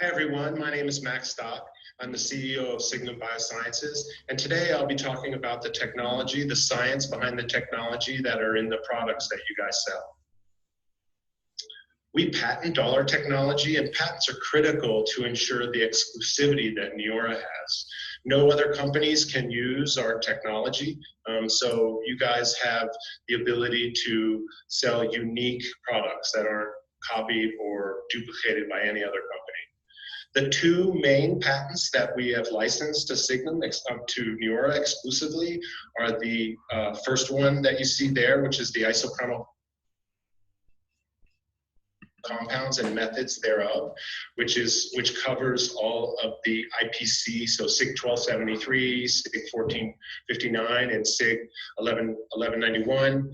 Hi everyone, my name is Max Stock. I'm the CEO of Signum Biosciences, and today I'll be talking about the technology, the science behind the technology that are in the products that you guys sell. We patent all our technology, and patents are critical to ensure the exclusivity that Neora has. No other companies can use our technology, so you guys have the ability to sell unique products that aren't copied or duplicated by any other company. The two main patents that we have licensed to Signum, to Neora exclusively, are the first one that you see there, which is the isochromal compounds and methods thereof, which covers all of the IPC, so SIG 1273, SIG 1459, and SIG 1191.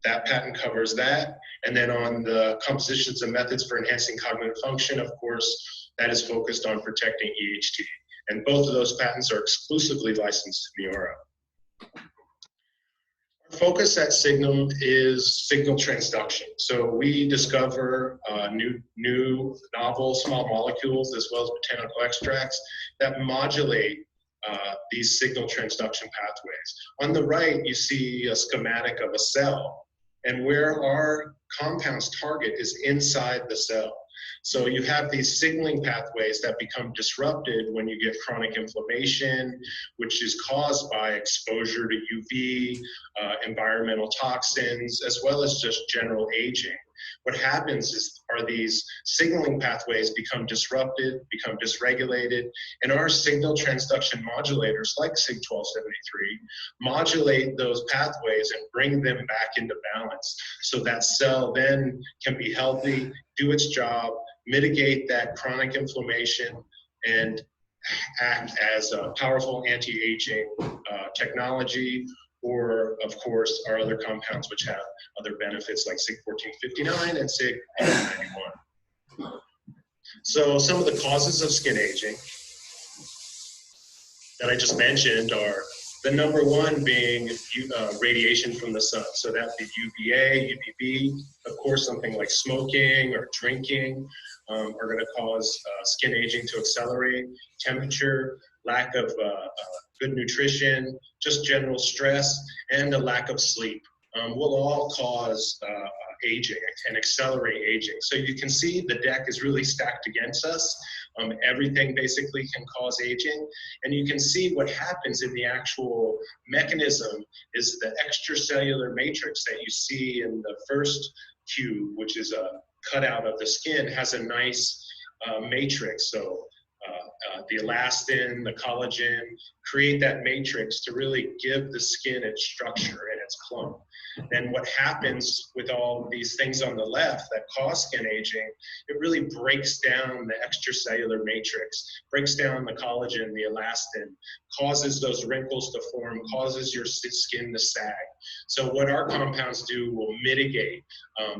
That patent covers that. And then on the compositions and methods for enhancing cognitive function, of course, that is focused on protecting EHT. And both of those patents are exclusively licensed to Neora. Our focus at Signum is signal transduction. So we discover new novel small molecules as well as botanical extracts that modulate these signal transduction pathways. On the right, you see a schematic of a cell, and where our compounds target is inside the cell. So you have these signaling pathways that become disrupted when you get chronic inflammation, which is caused by exposure to UV, environmental toxins, as well as just general aging. What happens are these signaling pathways become disrupted, become dysregulated, and our signal transduction modulators, like SIG 1273, modulate those pathways and bring them back into balance so that cell then can be healthy, do its job, mitigate that chronic inflammation, and act as a powerful anti-aging technology, or of course our other compounds which have other benefits like SIG 1459 and SIG 1191. So some of the causes of skin aging that I just mentioned are the number one being radiation from the sun. So that would be UVA, UVB. Of course, something like smoking or drinking are going to cause skin aging to accelerate. Temperature, lack of good nutrition, just general stress, and a lack of sleep will all cause aging and accelerate aging. So you can see the deck is really stacked against us. Everything basically can cause aging. And you can see what happens in the actual mechanism is the extracellular matrix that you see in the first cube, which is a cutout of the skin, has a nice matrix. So the elastin, the collagen, create that matrix to really give the skin its structure and its clump. Then what happens with all these things on the left that cause skin aging, it really breaks down the extracellular matrix, breaks down the collagen, the elastin, causes those wrinkles to form, causes your skin to sag. So what our compounds do will mitigate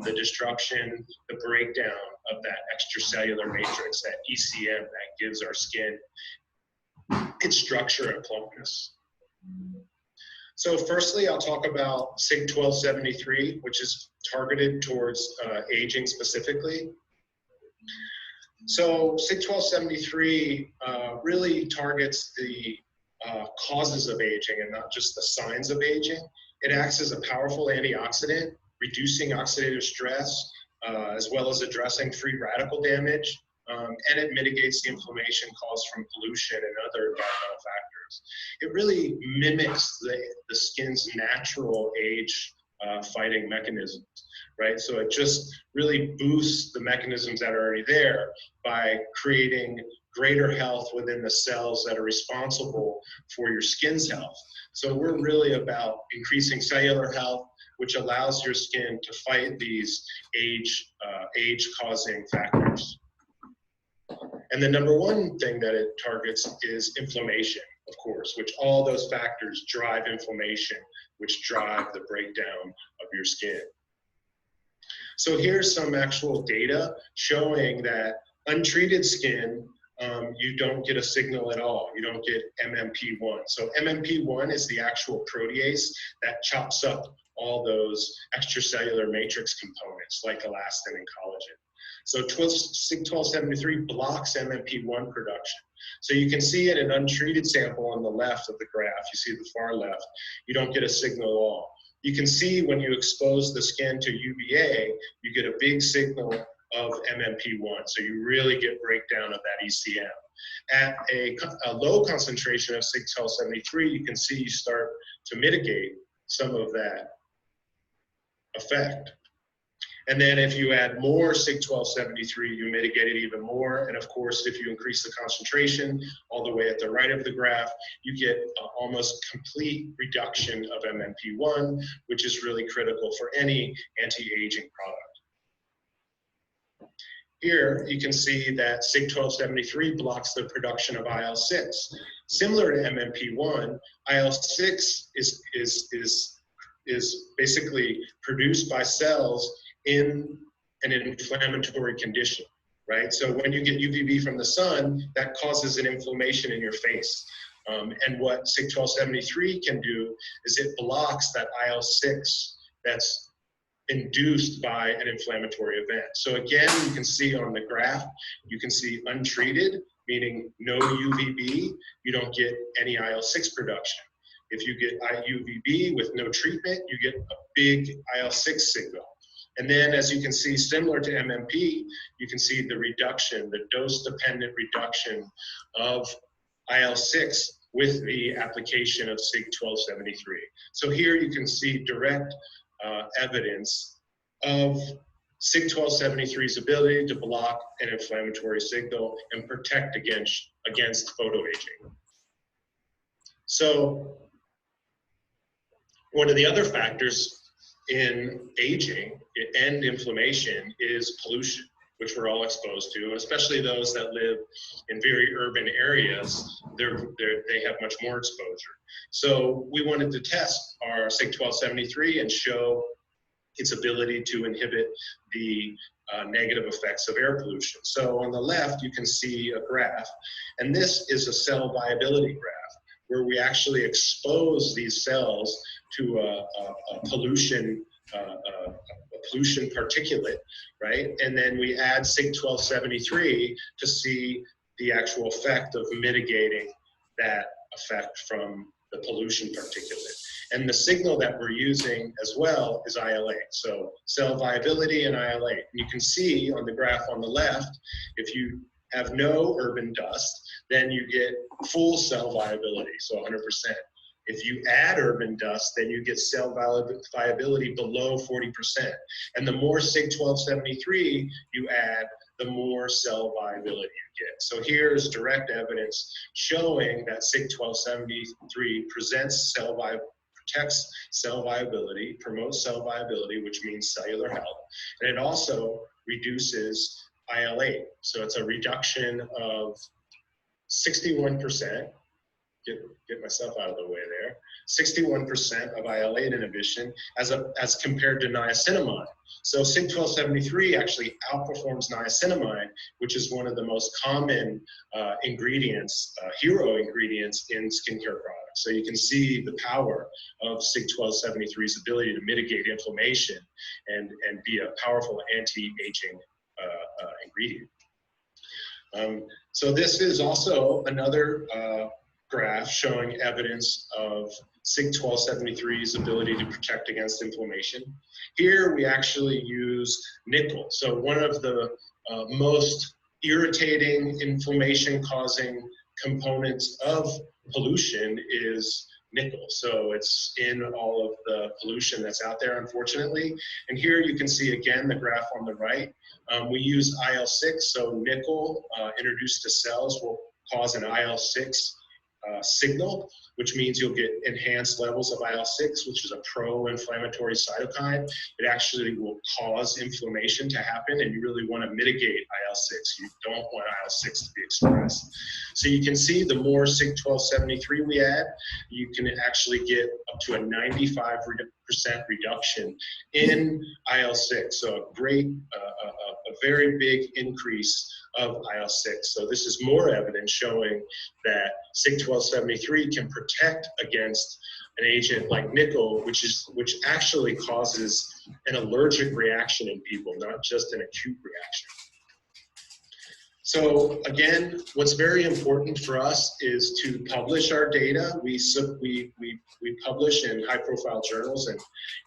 the destruction, the breakdown of that extracellular matrix, that ECM that gives our skin its structure and plumpness. So firstly, I'll talk about SIG 1273, which is targeted towards aging specifically. So SIG 1273 really targets the causes of aging and not just the signs of aging. It acts as a powerful antioxidant, reducing oxidative stress, as well as addressing free radical damage, and it mitigates the inflammation caused from pollution and other environmental factors. It really mimics the skin's natural age fighting mechanisms, right? So it just really boosts the mechanisms that are already there by creating greater health within the cells that are responsible for your skin's health. So we're really about increasing cellular health, which allows your skin to fight these age-causing factors. And the number one thing that it targets is inflammation, of course, which all those factors drive inflammation, which drive the breakdown of your skin. So here's some actual data showing that untreated skin, you don't get a signal at all. You don't get MMP1. So MMP1 is the actual protease that chops up all those extracellular matrix components like elastin and collagen. So SIG-1273 blocks MMP1 production. So you can see in an untreated sample on the left of the graph, you see the far left, you don't get a signal at all. You can see when you expose the skin to UVA, you get a big signal of MMP1. So you really get breakdown of that ECM. At a low concentration of SIG-1273, you can see you start to mitigate some of that effect. And then if you add more SIG-1273, you mitigate it even more. And of course, if you increase the concentration all the way at the right of the graph, you get almost complete reduction of MMP1, which is really critical for any anti-aging product. Here, you can see that SIG-1273 blocks the production of IL-6. Similar to MMP1, IL-6 is basically produced by cells in an inflammatory condition, right? So when you get UVB from the sun, that causes an inflammation in your face. And what SIG-1273 can do is it blocks that IL-6 that's induced by an inflammatory event. So again, you can see on the graph, you can see untreated, meaning no UVB, you don't get any IL-6 production. If you get UVB with no treatment, you get a big IL-6 signal. And then as you can see, similar to MMP, you can see the reduction, the dose-dependent reduction of IL-6 with the application of SIG-1273. So here you can see direct evidence of SIG-1273's ability to block an inflammatory signal and protect against photoaging. So one of the other factors in aging and inflammation is pollution, which we're all exposed to, especially those that live in very urban areas. They have much more exposure. So we wanted to test our SIG-1273 and show its ability to inhibit the negative effects of air pollution. So on the left, you can see a graph, and this is a cell viability graph, where we actually expose these cells to a pollution particulate, right? And then we add SIG-1273 to see the actual effect of mitigating that effect from the pollution particulate. And the signal that we're using as well is IL-8. So cell viability and IL-8. And you can see on the graph on the left, if you have no urban dust, then you get full cell viability, so 100%. If you add urban dust, then you get cell viability below 40%. And the more SIG-1273 you add, the more cell viability you get. So here's direct evidence showing that SIG-1273 protects cell viability, promotes cell viability, which means cellular health. And it also reduces IL-8. So it's a reduction of 61%. Get myself out of the way there. 61% of IL-8 inhibition as compared to niacinamide. So SIG-1273 actually outperforms niacinamide, which is one of the most common ingredients, hero ingredients in skincare products. So you can see the power of SIG-1273's ability to mitigate inflammation and be a powerful anti-aging ingredient. So this is also another graph showing evidence of SIG-1273's ability to protect against inflammation. Here we actually use nickel. So one of the most irritating inflammation-causing components of pollution is nickel. So it's in all of the pollution that's out there, unfortunately. And here you can see again the graph on the right. We use IL-6, so nickel introduced to cells will cause an IL-6 signal, which means you'll get enhanced levels of IL-6, which is a pro-inflammatory cytokine. It actually will cause inflammation to happen, and you really want to mitigate IL-6. You don't want IL-6 to be expressed. So you can see the more SIG-1273 we add, you can actually get up to a 95% reduction in IL-6. So a great, a very big increase of IL-6. So this is more evidence showing that SIG-1273 can protect against an agent like nickel, which actually causes an allergic reaction in people, not just an acute reaction. So again, what's very important for us is to publish our data. We publish in high-profile journals, and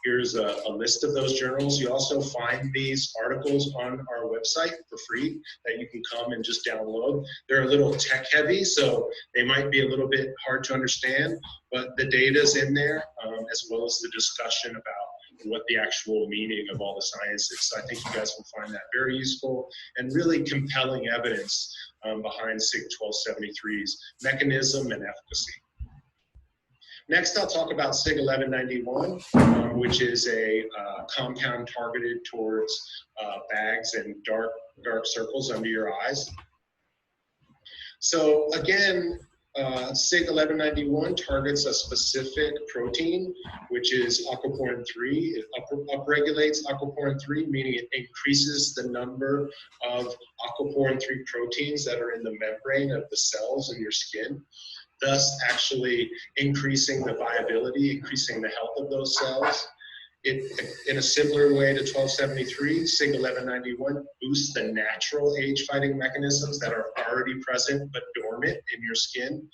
here's a list of those journals. You also find these articles on our website for free that you can come and just download. They're a little tech-heavy, so they might be a little bit hard to understand, but the data's in there, as well as the discussion about what the actual meaning of all the science is. So I think you guys will find that very useful and really compelling evidence behind SIG-1273's mechanism and efficacy. Next, I'll talk about SIG-1191, which is a compound targeted towards bags and dark circles under your eyes. So again, SIG-1191 targets a specific protein, which is aquaporin-3. It upregulates aquaporin-3, meaning it increases the number of aquaporin-3 proteins that are in the membrane of the cells in your skin, thus actually increasing the viability, increasing the health of those cells. In a similar way to 1273, SIG-1191 boosts the natural age-fighting mechanisms that are already present but dormant in your skin.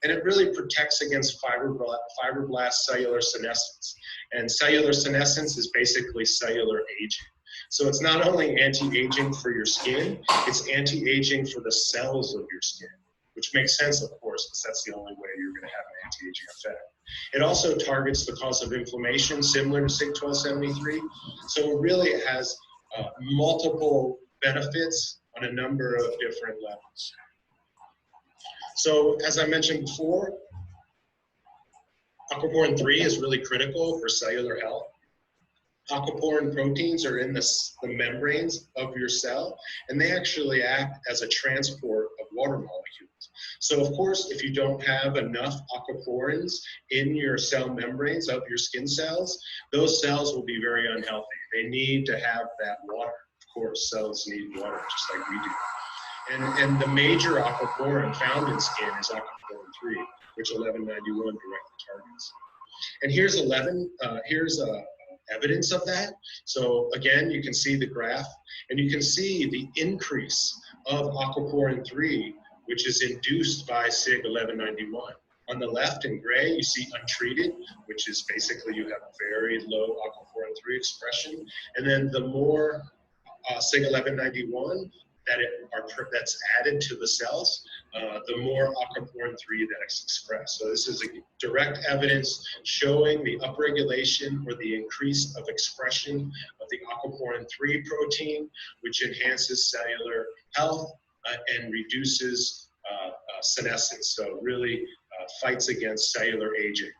And it really protects against fibroblast cellular senescence. And cellular senescence is basically cellular aging. So it's not only anti-aging for your skin, it's anti-aging for the cells of your skin, which makes sense, of course, because that's the only way you're going to have an anti-aging effect. It also targets the cause of inflammation, similar to SIG-1273. So really it has multiple benefits on a number of different levels. So as I mentioned before, aquaporin-3 is really critical for cellular health. Aquaporin proteins are in the membranes of your cell, and they actually act as a transport of water molecules. So of course, if you don't have enough aquaporins in your cell membranes of your skin cells, those cells will be very unhealthy. They need to have that water. Of course, cells need water just like we do. And the major aquaporin found in skin is aquaporin-3, which 1191 directly targets. And here's evidence of that. So again, you can see the graph, and you can see the increase of aquaporin-3, which is induced by SIG-1191. On the left in gray, you see untreated, which is basically you have very low aquaporin-3 expression. And then the more SIG-1191 that's added to the cells, the more aquaporin-3 that is expressed. So this is a direct evidence showing the upregulation or the increase of expression of the aquaporin-3 protein, which enhances cellular health and reduces senescence. So really fights against cellular aging.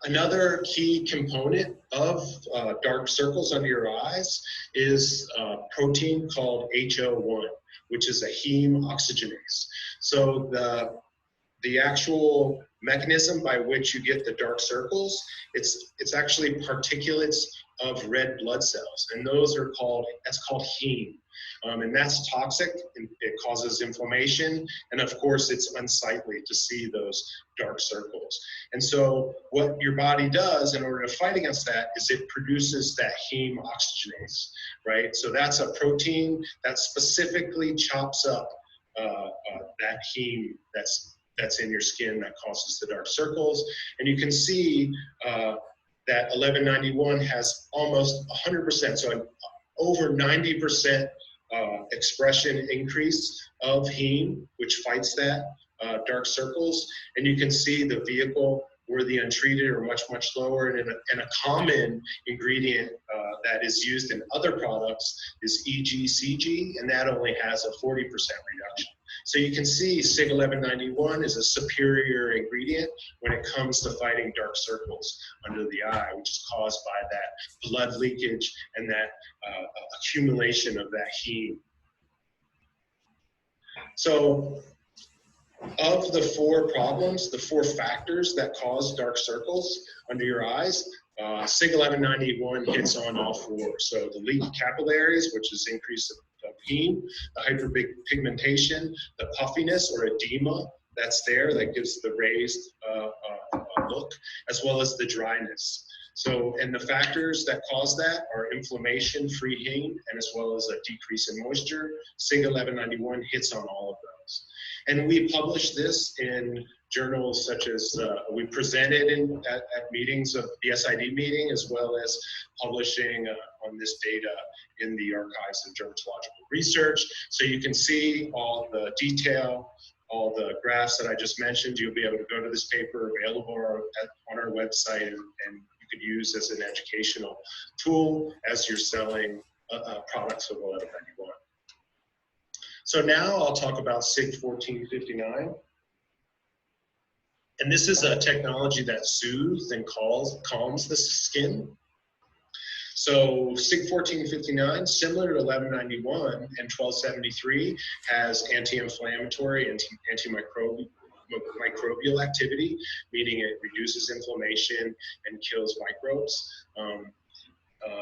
Another key component of dark circles under your eyes is a protein called HO1, which is a heme oxygenase. So the actual mechanism by which you get the dark circles, it's actually particulates of red blood cells, and that's called heme. And that's toxic, and it causes inflammation, and of course it's unsightly to see those dark circles. And so what your body does in order to fight against that is it produces that heme oxygenase, right? So that's a protein that specifically chops up that heme that's in your skin that causes the dark circles. And you can see that 1191 has almost 100%, so over 90% expression increase of heme, which fights that dark circles. And you can see the vehicle where the untreated are much, much lower. And a common ingredient that is used in other products is EGCG, and that only has a 40% reduction. So you can see SIG-1191 is a superior ingredient when it comes to fighting dark circles under the eye, which is caused by that blood leakage and that accumulation of that heme. So of the four problems, the four factors that cause dark circles under your eyes, SIG-1191 hits on all four. So the leaky capillaries, which is increase of heme, the hyperpigmentation, the puffiness or edema that's there that gives the raised look, as well as the dryness. So, and the factors that cause that are inflammation, free heat, and as well as a decrease in moisture. SIG 1191 hits on all of those. And we publish this in journals such as, we presented at meetings of the SID meeting, as well as publishing on this data in the Archives of Dermatological Research. So you can see all the detail, all the graphs that I just mentioned. You'll be able to go to this paper available on our website, and you could use as an educational tool as you're selling products of 1191. So now I'll talk about SIG 1459. And this is a technology that soothes and calms the skin. So SIG 1459, similar to 1191 and 1273, has anti-inflammatory and antimicrobial activity, meaning it reduces inflammation and kills microbes.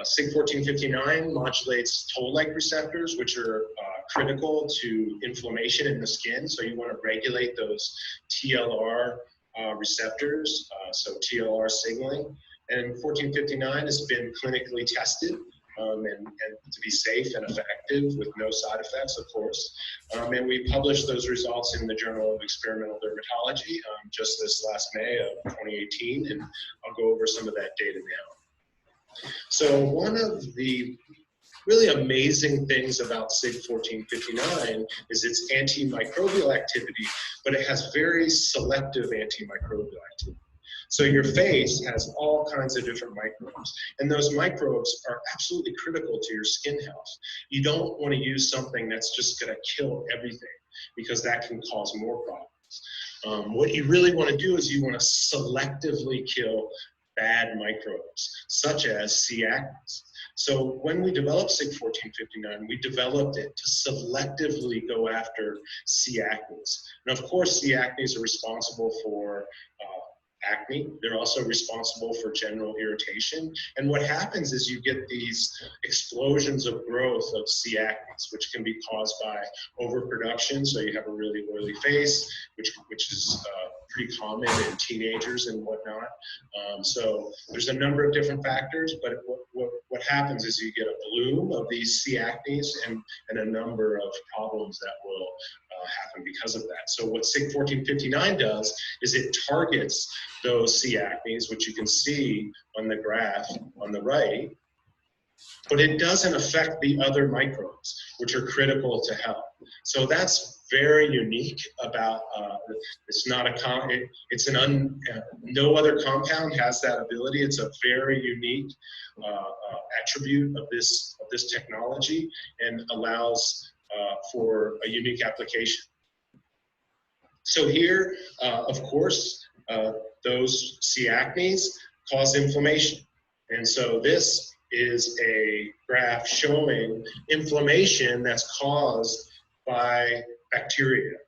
SIG 1459 modulates toll-like receptors, which are critical to inflammation in the skin. So you want to regulate those TLR receptors, so TLR signaling. And 1459 has been clinically tested and to be safe and effective with no side effects, of course. And we published those results in the Journal of Experimental Dermatology just this last May of 2018, and I'll go over some of that data now. So one of the really amazing things about SIG 1459 is its antimicrobial activity, but it has very selective antimicrobial activity. So your face has all kinds of different microbes, and those microbes are absolutely critical to your skin health. You don't want to use something that's just going to kill everything, because that can cause more problems. What you really want to do is you want to selectively kill bad microbes, such as C. acnes. So when we developed SIG 1459, we developed it to selectively go after C. acnes. And of course, C. acnes are responsible for acne. They're also responsible for general irritation. And what happens is you get these explosions of growth of C. acnes, which can be caused by overproduction. So you have a really oily face, which is pretty common in teenagers and whatnot. So there's a number of different factors, but what happens is you get a bloom of these C. acnes and a number of problems that will happen because of that. So what SIG 1459 does is it targets those C. acnes, which you can see on the graph on the right, but it doesn't affect the other microbes, which are critical to health. So that's very unique about, it's not no other compound has that ability. It's a very unique attribute of this technology, and allows for a unique application. So here, of course, those C. acnes cause inflammation. And so this is a graph showing inflammation that's caused by bacteria.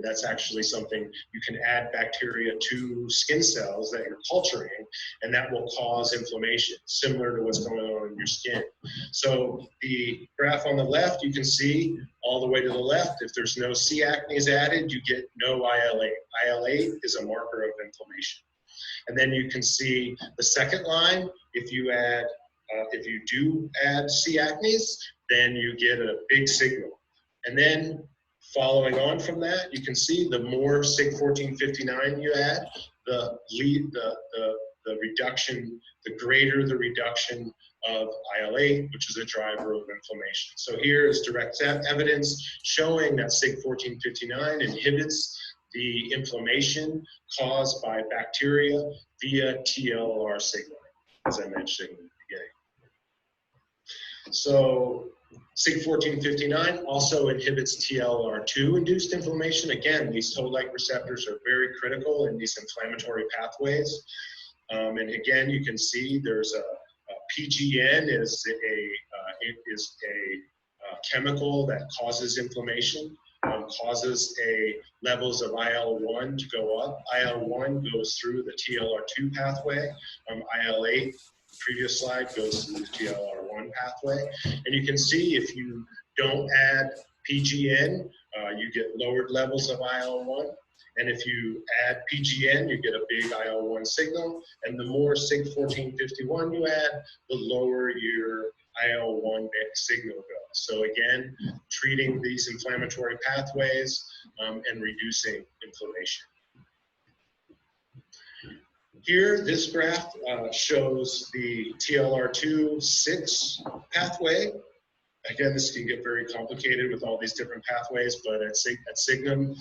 That's actually something you can add bacteria to skin cells that you're culturing, and that will cause inflammation, similar to what's going on in your skin. So the graph on the left, you can see all the way to the left, if there's no C. acnes added, you get no IL-8. IL-8 is a marker of inflammation. And then you can see the second line, if you do add C. acnes, then you get a big signal. And then following on from that, you can see the more SIG 1459 you add, the reduction, the greater the reduction of IL-8, which is a driver of inflammation. So here is direct evidence showing that SIG 1459 inhibits the inflammation caused by bacteria via TLR signaling, as I mentioned in the beginning. So SIG 1459 also inhibits TLR2 induced inflammation. Again, these toll-like receptors are very critical in these inflammatory pathways. And again, you can see there's a PGN is a chemical that causes inflammation, causes levels of IL-1 to go up. IL-1 goes through the TLR2 pathway. IL-8, previous slide, goes through the TLR1 pathway. And you can see if you don't add PGN, you get lowered levels of IL-1. And if you add PGN, you get a big IL-1 signal. And the more Sig1451 you add, the lower your IL-1 signal goes. So again, treating these inflammatory pathways and reducing inflammation. Here, this graph shows the TLR2/6 pathway. Again, this can get very complicated with all these different pathways, but at Signum,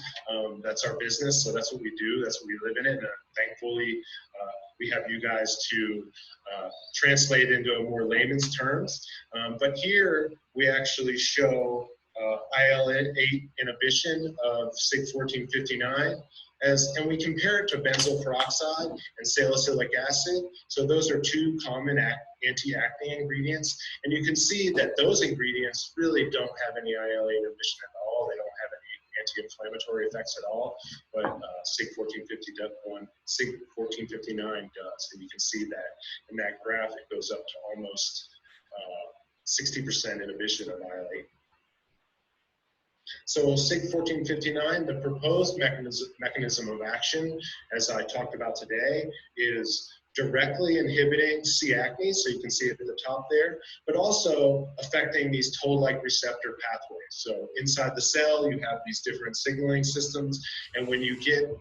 that's our business, so that's what we do, that's what we live in it, and thankfully, we have you guys to translate into a more layman's terms. But here, we actually show IL-8 inhibition of Sig1459, and we compare it to benzoyl peroxide and salicylic acid. So those are two common anti-acne ingredients. And you can see that those ingredients really don't have any IL-8 inhibition at all. They don't have any anti-inflammatory effects at all. But Sig1459 does. And you can see that in that graph, it goes up to almost 60% inhibition of IL-8. So Sig1459, the proposed mechanism of action, as I talked about today, is directly inhibiting C. acnes, so you can see it at the top there, but also affecting these toll-like receptor pathways. So inside the cell, you have these different signaling systems, and when you get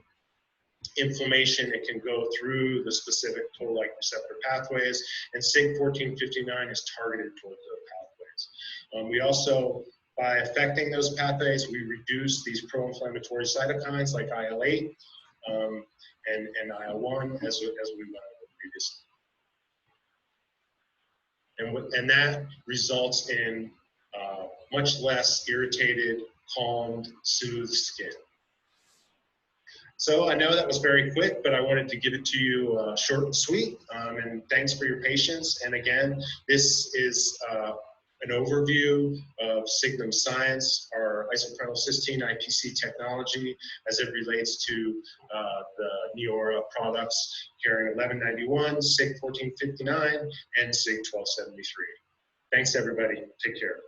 inflammation, it can go through the specific toll-like receptor pathways, and Sig1459 is targeted towards those pathways. We also, by affecting those pathways, we reduce these pro-inflammatory cytokines like IL-8 and IL-1 as we went over previously. And that results in much less irritated, calmed, soothed skin. So I know that was very quick, but I wanted to give it to you short and sweet. And thanks for your patience. And again, this is an overview of Signum science, our isoprenylcysteine IPC technology as it relates to the Neora products carrying 1191, Sig1459, and Sig1273. Thanks, everybody. Take care.